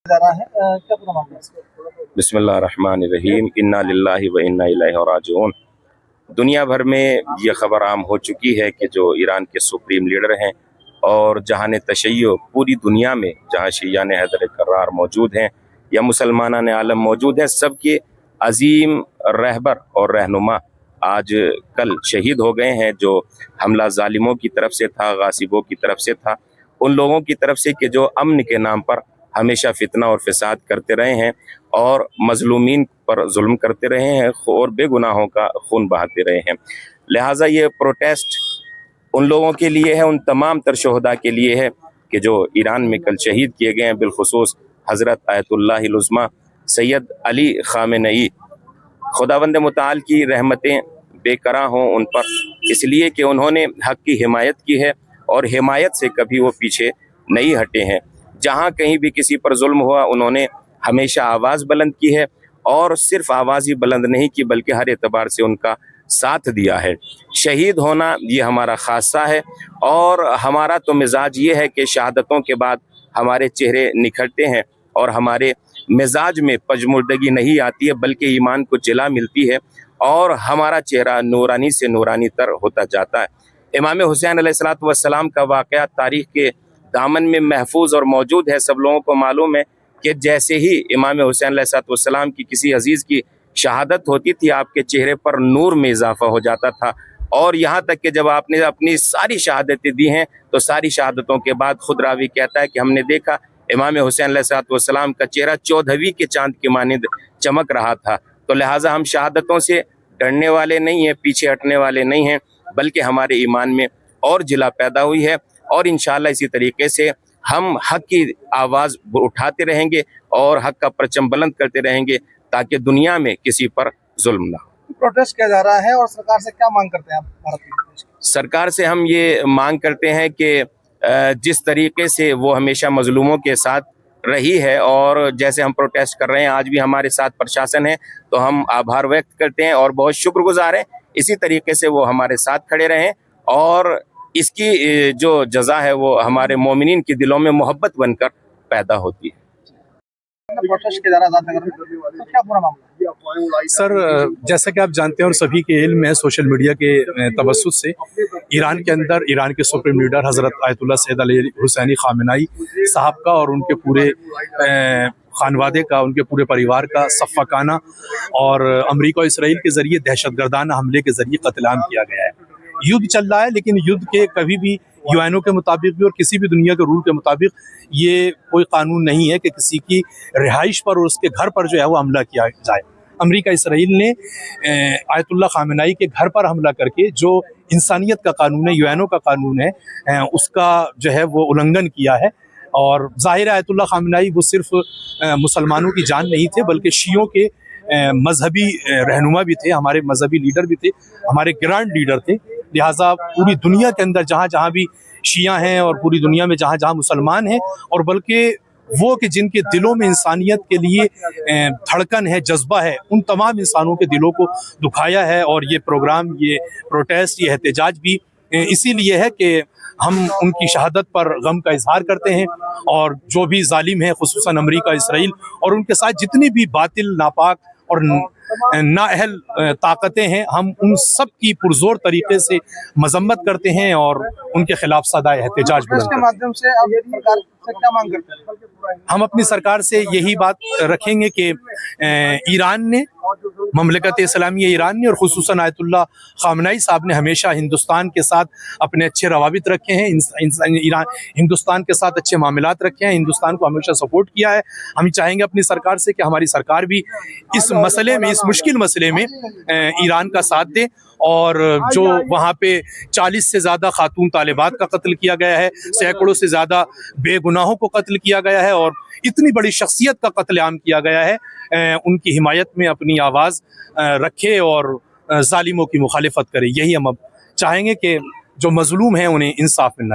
जा रहा है, क्या पूरा मामला है? बिस्मिल्लाहिर्रहमानिर्रहीम, इन्ना लिल्लाहि व इन्ना इलैहि राजिऊन। दुनिया भर में ये खबर आम हो चुकी है कि जो ईरान के सुप्रीम लीडर हैं और जहान तशय्यो पूरी दुनिया में जहाँ शियान हैदर करार मौजूद हैं या मुसलमानान आलम मौजूद हैं, सबके अजीम रहबर और रहनुमा आज कल शहीद हो गए हैं। जो हमला जालिमों की तरफ से था, गासिबों की तरफ से था, उन लोगों की तरफ से कि जो अमन के नाम पर हमेशा फितना और फसाद करते रहे हैं और मजलूमीन पर जुल्म करते रहे हैं और बेगुनाहों का खून बहाते रहे हैं। लिहाजा ये प्रोटेस्ट उन लोगों के लिए है, उन तमाम तर शहदा के लिए है कि जो ईरान में कल शहीद किए गए हैं, बिलखुसूस हज़रत आयतुल्लाहिल उज़्मा सैयद अली ख़ामेनेई। खुदावंद मुताल की रहमतें बेकरां हों उन पर, इसलिए कि उन्होंने हक़ की हिमायत की है और हिमायत से कभी वो पीछे नहीं हटे हैं। जहाँ कहीं भी किसी पर जुल्म हुआ, उन्होंने हमेशा आवाज़ बुलंद की है और सिर्फ आवाज़ ही बुलंद नहीं की बल्कि हर एतबार से उनका साथ दिया है। शहीद होना ये हमारा खासा है और हमारा तो मिजाज ये है कि शहादतों के बाद हमारे चेहरे निखरते हैं और हमारे मिजाज में पजमुर्दगी नहीं आती है बल्कि ईमान को जिला मिलती है और हमारा चेहरा नूरानी से नूरानी तर होता जाता है। इमाम हुसैन अलैहिस्सलातु वस्सलाम का वाक़या तारीख़ के दामन में महफूज और मौजूद है। सब लोगों को मालूम है कि जैसे ही इमाम हुसैन अलैहिस्सलातु वस्सलाम की किसी अजीज़ की शहादत होती थी, आपके चेहरे पर नूर में इजाफा हो जाता था। और यहाँ तक कि जब आपने अपनी सारी शहादतें दी हैं तो सारी शहादतों के बाद खुद रावी कहता है कि हमने देखा इमाम हुसैन अलैहिस्सलातु वस्सलाम का चेहरा 14वीं के चांद की मानिंद चमक रहा था। तो लिहाजा हम शहादतों से डरने वाले नहीं हैं, पीछे हटने वाले नहीं हैं, बल्कि हमारे ईमान में और जिला पैदा हुई है और इंशाअल्लाह इसी तरीके से हम हक़ की आवाज़ उठाते रहेंगे और हक़ का परचम बुलंद करते रहेंगे ताकि दुनिया में किसी पर जुल्म ना हो। प्रोटेस्ट किया जा रहा है और सरकार से क्या मांग करते हैं आप भारत में? सरकार से हम ये मांग करते हैं कि जिस तरीके से वो हमेशा मजलूमों के साथ रही है और जैसे हम प्रोटेस्ट कर रहे हैं, आज भी हमारे साथ प्रशासन है, तो हम आभार व्यक्त करते हैं और बहुत शुक्रगुजार हैं। इसी तरीके से वो हमारे साथ खड़े रहें और इसकी जो जज़ा है वो हमारे मोमिनीन के दिलों में मोहब्बत बनकर पैदा होती है। प्रोटेस्ट किया जा रहा है आज़ाद नगर में, तो क्या पूरा मामला है? सर, जैसा कि आप जानते हैं और सभी के इल्म है, सोशल मीडिया के तवस्सुत से ईरान के अंदर ईरान के सुप्रीम लीडर हज़रत आयतुल्लाह सैयद अली हुसैनी ख़ामेनेई साहब का और उनके पूरे खानवादे का, उनके पूरे परिवार का सफ़ाकाना और अमरीका और इसराइल के ज़रिए दहशतगर्दाना हमले के ज़रिए कत्लेआम किया गया है। युद्ध चल रहा है, लेकिन युद्ध के कभी भी यूएनओ के मुताबिक भी और किसी भी दुनिया के रूल के मुताबिक ये कोई कानून नहीं है कि किसी की रिहाइश पर और उसके घर पर जो है वो हमला किया जाए। अमेरिका इसराइल ने आयतुल्लाह ख़ामेनेई के घर पर हमला करके जो इंसानियत का कानून है, यूएनओ का कानून है, उसका जो है वो उल्लंघन किया है। और ज़ाहिर है आयतुल्लाह ख़ामेनेई वो सिर्फ मुसलमानों की जान नहीं थे बल्कि शियों के मजहबी रहनुमा भी थे, हमारे मजहबी लीडर भी थे, हमारे ग्रांड लीडर थे। लिहाजा पूरी दुनिया के अंदर जहाँ जहाँ भी शिया हैं और पूरी दुनिया में जहाँ जहाँ मुसलमान हैं और बल्कि वो कि जिनके दिलों में इंसानियत के लिए धड़कन है, जज्बा है, उन तमाम इंसानों के दिलों को दुखाया है। और ये प्रोग्राम, ये प्रोटेस्ट, ये एहतजाज भी इसीलिए है कि हम उनकी शहादत पर गम का इजहार करते हैं और जो भी जालिम है खुसूसन अमेरिका, इसराइल और उनके साथ जितनी भी बातिल, नापाक और नाअहल ताकतें हैं, हम उन सब की पुरजोर तरीके से मजम्मत करते हैं और उनके खिलाफ सदाए एहतजाज बुलंद करते हैं। माध्यम से आप सरकार से क्या मांग करते हैं? हम अपनी सरकार से यही बात रखेंगे कि ईरान ने, ममलकत इस्लामिया ईरान ने और खुसूसन आयतुल्लाह ख़ामेनेई साहब ने हमेशा हिंदुस्तान के साथ अपने अच्छे रवाबित रखे हैं, ईरान हिंदुस्तान के साथ अच्छे मामलात रखे हैं, हिंदुस्तान को हमेशा सपोर्ट किया है। हम चाहेंगे अपनी सरकार से कि हमारी सरकार भी इस मसले में, इस मुश्किल मसले में ईरान का साथ दे। और जो वहाँ पे 40 से ज़्यादा खातून तालिबात का कत्ल किया गया है, सैकड़ों से ज़्यादा बेगुनाहों को कत्ल किया गया है और इतनी बड़ी शख्सियत का कत्लेआम किया गया है, उनकी हिमायत में अपनी आवाज़ रखे और जालिमों की मुखालिफत करे। यही हम अब चाहेंगे कि जो मजलूम हैं उन्हें इंसाफ मिलना चाहिए।